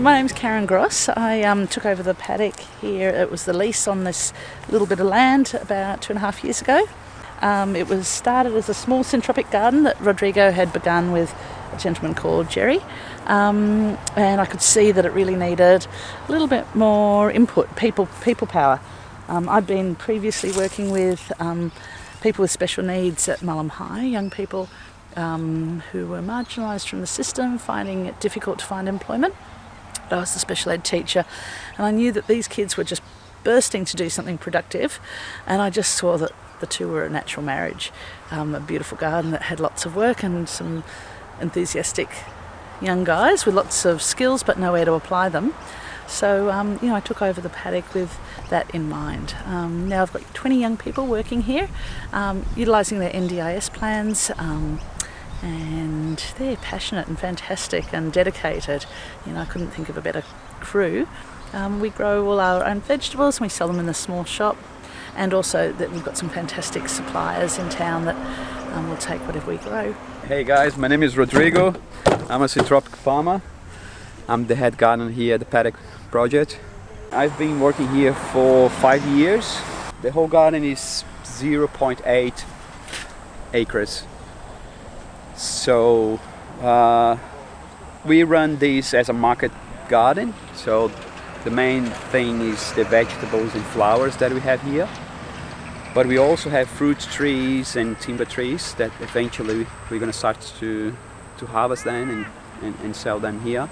So my name's Karen Gross. I took over the paddock here. It was the lease on this little bit of land about 2.5 years ago. It was started as a small syntropic garden that Rodrigo had begun with a gentleman called Jerry. And I could see that it really needed a little bit more input, people power. I'd been previously working with people with special needs at Mullumbimby, young people who were marginalised from the system, finding it difficult to find employment. I was the special ed teacher, and I knew that these kids were just bursting to do something productive, and I just saw that the two were a natural marriage. A beautiful garden that had lots of work and some enthusiastic young guys with lots of skills but nowhere to apply them. So I took over the paddock with that in mind. Now I've got 20 young people working here, utilising their NDIS plans, and they're passionate and fantastic and dedicated. I couldn't think of a better crew. We grow all our own vegetables and we sell them in the small shop, and also that we've got some fantastic suppliers in town that will take whatever we grow. Hey guys, my name is Rodrigo. I'm a Syntropic farmer. I'm the head gardener here at the Paddock Project. I've been working here for 5 years. The whole garden is 0.8 acres. So we run this as a market garden. So the main thing is the vegetables and flowers that we have here. But we also have fruit trees and timber trees that eventually we're going to start to harvest them and sell them here.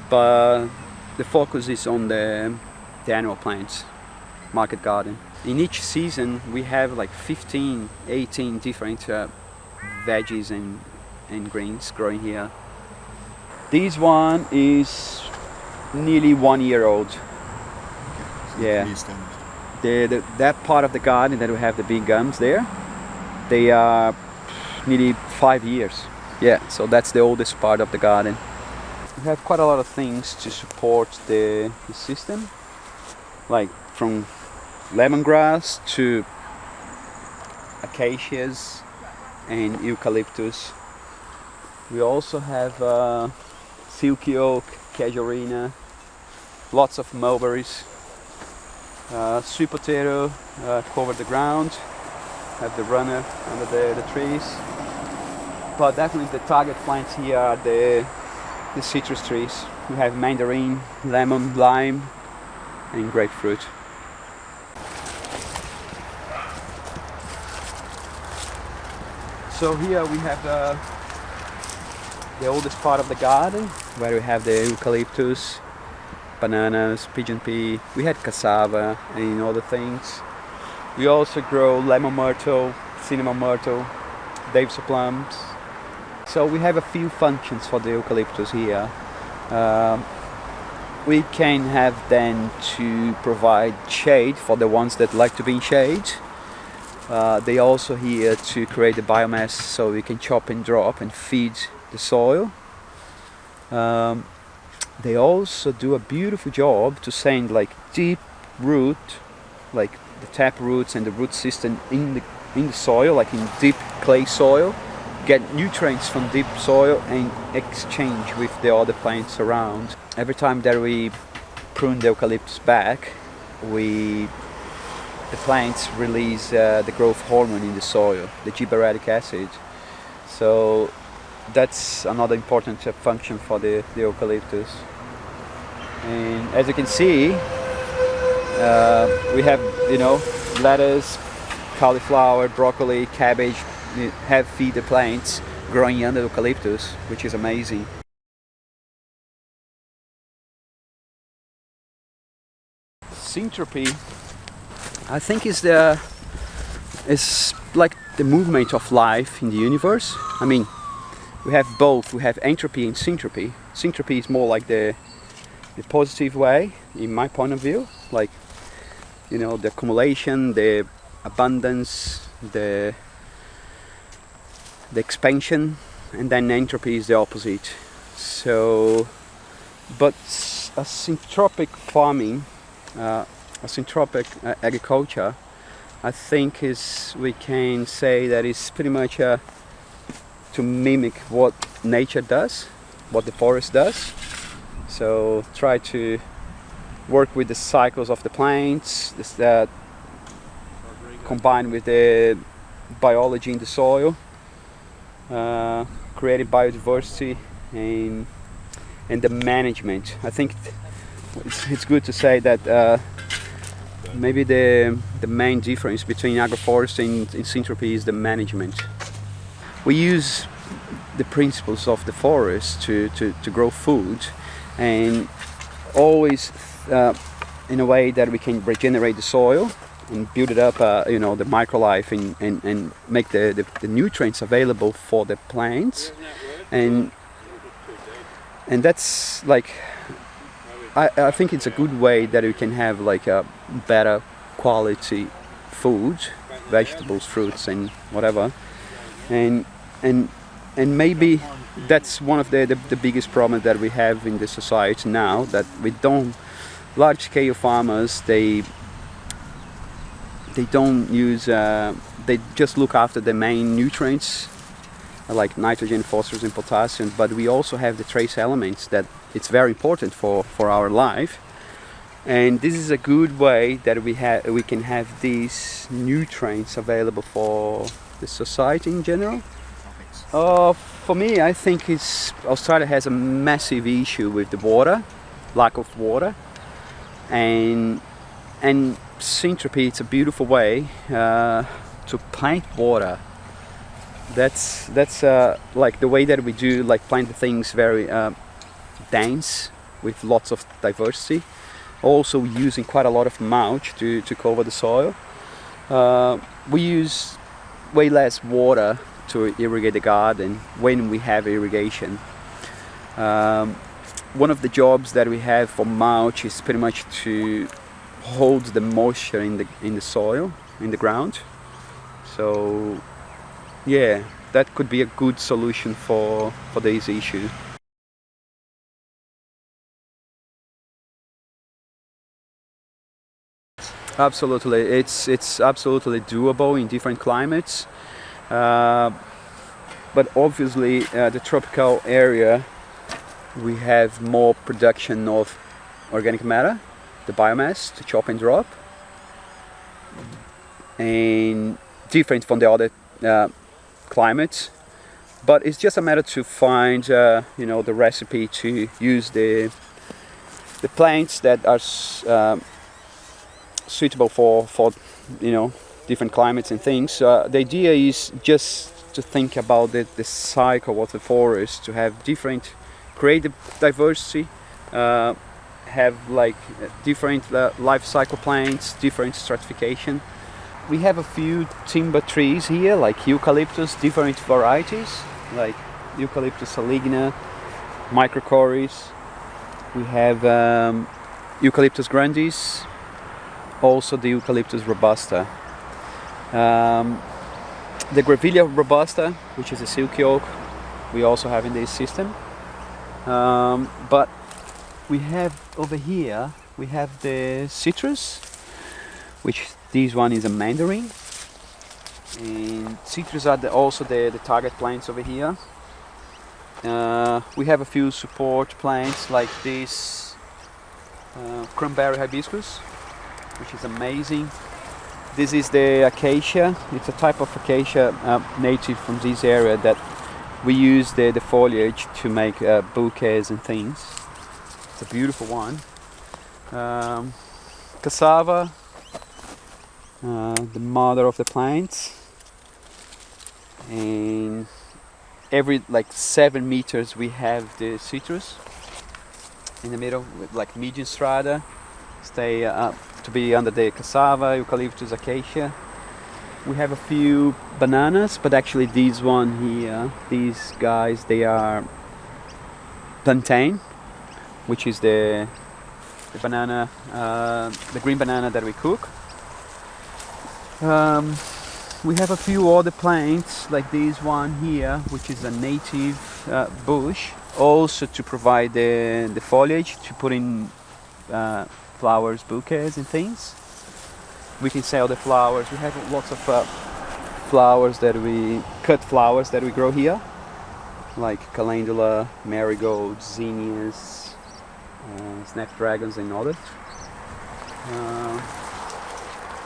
But the focus is on the annual plants, market garden. In each season we have like 15, 18 different veggies and greens growing here. This one is nearly 1 year old. Yeah. That part of the garden that we have the big gums there, they are nearly 5 years. Yeah, so that's the oldest part of the garden. We have quite a lot of things to support the system, like from lemongrass to acacias and eucalyptus. We also have silky oak, casuarina, lots of mulberries, sweet potato cover the ground, have the runner under the trees. But definitely the target plants here are the citrus trees. We have mandarin, lemon, lime and grapefruit. So here we have the oldest part of the garden, where we have the eucalyptus, bananas, pigeon pea. We had cassava and other things. We also grow lemon myrtle, cinnamon myrtle, Dave's plums. So we have a few functions for the eucalyptus here. We can have then to provide shade for the ones that like to be in shade. They also here to create the biomass so we can chop and drop and feed the soil. They also do a beautiful job to send like deep root, like the tap roots and the root system in the soil, like in deep clay soil, get nutrients from deep soil and exchange with the other plants around. Every time that we prune the eucalyptus back, the plants release the growth hormone in the soil, the gibberellic acid. So that's another important function for the eucalyptus. And as you can see, we have lettuce, cauliflower, broccoli, cabbage, have feeder plants growing under eucalyptus, which is amazing. Syntropy, I think, is like the movement of life in the universe. I mean, we have both. We have entropy and syntropy. Syntropy is more like the positive way, in my point of view, like the accumulation, the abundance, the expansion, and then entropy is the opposite. So, but a syntropic farming, a syntropic agriculture, I think we can say that it's pretty much to mimic what nature does, what the forest does. So try to work with the cycles of the plants, combined with the biology in the soil, creating biodiversity and the management. I think it's good to say that maybe the main difference between agroforestry and syntropy is the management. We use the principles of the forest to grow food, and always in a way that we can regenerate the soil and build it up, the microlife, and make the nutrients available for the plants, and that's like, I think it's a good way that we can have like a better quality food, vegetables, fruits, and whatever, and maybe that's one of the biggest problems that we have in the society now, that we don't, large scale farmers, they don't use, they just look after the main nutrients like nitrogen, phosphorus and potassium, but we also have the trace elements that it's very important for our life, and this is a good way that we can have these nutrients available for the society in general. For me, I think Australia has a massive issue with the water, lack of water, and Syntropy, it's a beautiful way to plant water. That's like the way that we do, like plant the things very dense with lots of diversity. Also using quite a lot of mulch to cover the soil. We use way less water to irrigate the garden when we have irrigation. One of the jobs that we have for mulch is pretty much to hold the moisture in the soil, in the ground. So yeah, that could be a good solution for these issues. Absolutely, it's absolutely doable in different climates, but obviously the tropical area, we have more production of organic matter, the biomass to chop and drop, and different from the other climates. But it's just a matter to find the recipe to use the plants that are suitable for different climates and things. The idea is just to think about the cycle of the forest, to have different, create the diversity, have like different life cycle plants, different stratification. We have a few timber trees here, like eucalyptus, different varieties, like Eucalyptus saligna, microcorys. We have Eucalyptus grandis, also the Eucalyptus robusta. The Grevillea robusta, which is a silky oak, we also have in this system. But we have over here, we have the citrus, which this one is a mandarin. And citrus are also the target plants over here. We have a few support plants like this cranberry hibiscus, which is amazing. This is the acacia. It's a type of acacia native from this area that we use the foliage to make bouquets and things. It's a beautiful one. Cassava, the mother of the plants. And every 7 meters we have the citrus in the middle with like medium strata. Stay to be under the cassava, eucalyptus, acacia. We have a few bananas, but actually these one here, these guys, they are plantain, which is the banana, the green banana that we cook. We have a few other plants like this one here, which is a native bush, also to provide the foliage to put in flowers, bouquets and things. We can sell the flowers. We have lots of flowers that cut flowers that we grow here, like calendula, marigolds, zinnias, snapdragons and others.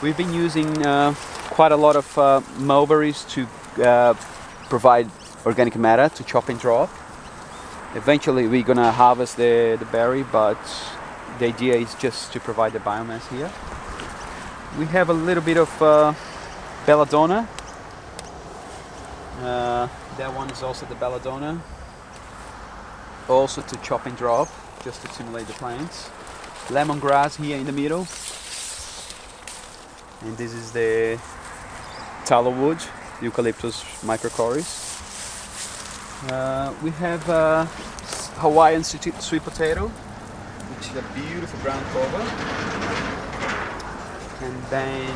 We've been using quite a lot of mulberries to provide organic matter to chop and drop. Eventually we're gonna harvest the berry, but the idea is just to provide the biomass here. We have a little bit of belladonna. That one is also the belladonna. Also to chop and drop, just to stimulate the plants. Lemongrass here in the middle. And this is the tallow wood, Eucalyptus microcoris. We have Hawaiian sweet potato, which is a beautiful ground cover. And then,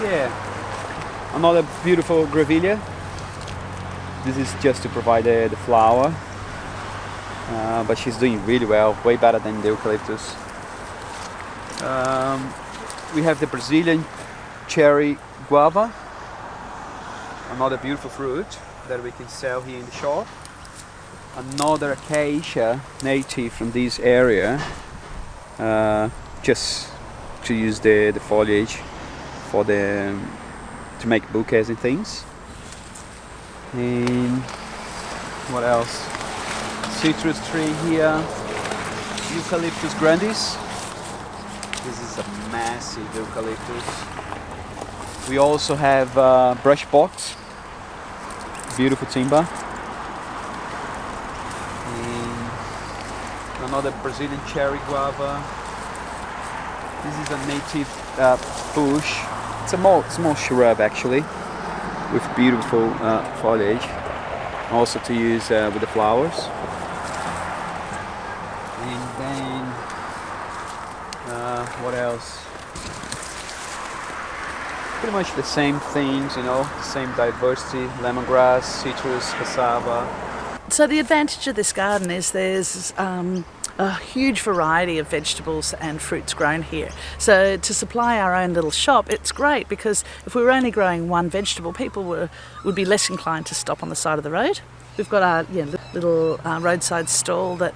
yeah, another beautiful grevillea. This is just to provide the flower, but she's doing really well, way better than the eucalyptus. We have the Brazilian cherry guava, another beautiful fruit that we can sell here in the shop. Another acacia native from this area, just to use the foliage for to make bouquets and things. And what else? Citrus tree here, Eucalyptus grandis. This is a massive eucalyptus. We also have brush box, beautiful timber. And another Brazilian cherry guava. This is a native bush. It's a small shrub actually, with beautiful foliage. Also to use with the flowers. And then what else? Pretty much the same things, you know, the same diversity, lemongrass, citrus, cassava. So the advantage of this garden is there's a huge variety of vegetables and fruits grown here. So to supply our own little shop, it's great, because if we were only growing one vegetable, people would be less inclined to stop on the side of the road. We've got our little roadside stall that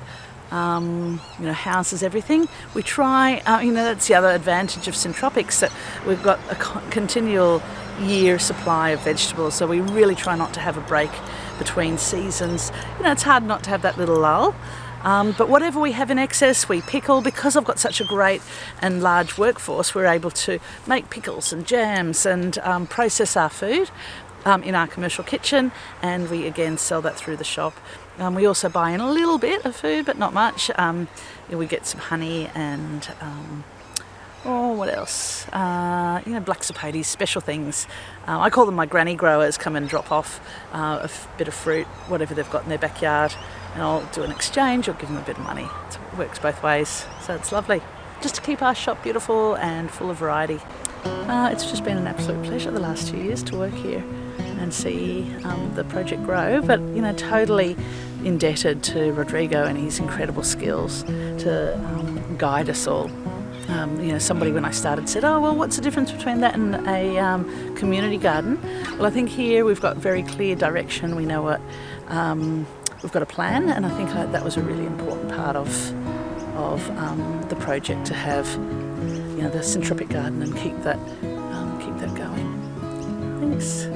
houses everything. We try, that's the other advantage of Syntropics, that we've got a continual year supply of vegetables, so we really try not to have a break between seasons. It's hard not to have that little lull. But whatever we have in excess, we pickle. Because I've got such a great and large workforce, we're able to make pickles and jams and process our food in our commercial kitchen, and we again sell that through the shop. We also buy in a little bit of food, but not much. We get some honey and what else? Black sapotes, special things. I call them my granny growers. Come and drop off a bit of fruit, whatever they've got in their backyard, and I'll do an exchange or give them a bit of money. It works both ways, so it's lovely. Just to keep our shop beautiful and full of variety. It's just been an absolute pleasure the last 2 years to work here and see the project grow, but totally indebted to Rodrigo and his incredible skills to guide us all. Somebody when I started said, oh well, what's the difference between that and a community garden? Well, I think here we've got very clear direction. We know what we've got a plan, and I think that was a really important part of the project, to have the Syntropic garden and keep that going. Thanks.